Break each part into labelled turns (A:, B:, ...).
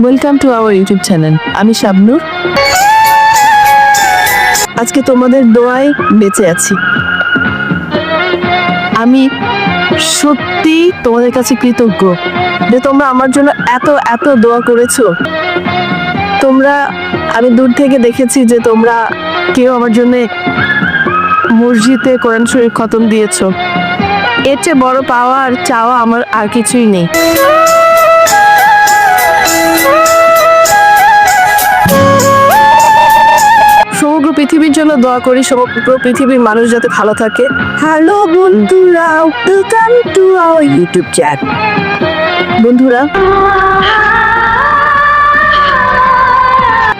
A: Welcome to our YouTube channel. আমি শাবনূর। আজকে তোমাদের দোয়ায় বেঁচে আছি। আমি সত্যি তোমাদের কাছে কৃতজ্ঞ যে তোমরা আমার জন্য এত এত দোয়া করেছো। আমি দূর থেকে দেখেছি যে তোমরা কেউ আমার জন্য মসজিদে কোরআন শরীফ খতম দিয়েছো। এর চেয়ে বড় পাওয়া আর চাওয়া আমার আর কিছুই নেই। সমগ্র পৃথিবীর জন্য দোয়া করি, সমগ্র পৃথিবীর মানুষ যাতে ভালো থাকে। হ্যালো বন্ধুরা, welcome to our YouTube channel. বন্ধুরা,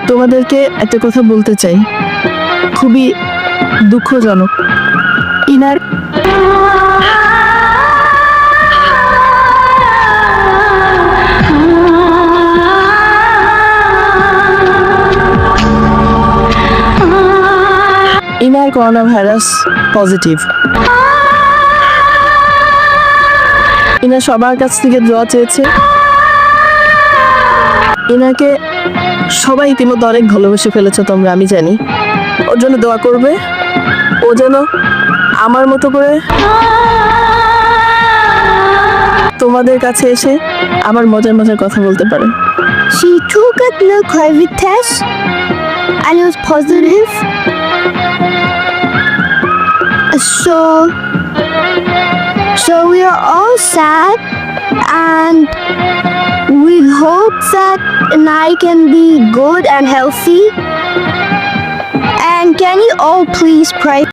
A: তোমাদেরকে একটা কথা বলতে চাই, খুবই দুঃখজনক। Inner corona virus positive. ইনা সবার কাছ থেকে দোয়া চেয়েছে। ইনাকে সবাই ইতিমধ্যে অনেক ভালোবেসে ফেলেছো তোমরা, আমি জানি। ওর জন্য দোয়া করবে, ও যেন আমার মতো করে তোমাদের কাছে এসে আমার মজার মজার কথা বলতে পারে।
B: She took a little COVID test and it was positive. So we are all sad and we hope that Nai can be good and healthy. And can you all please pray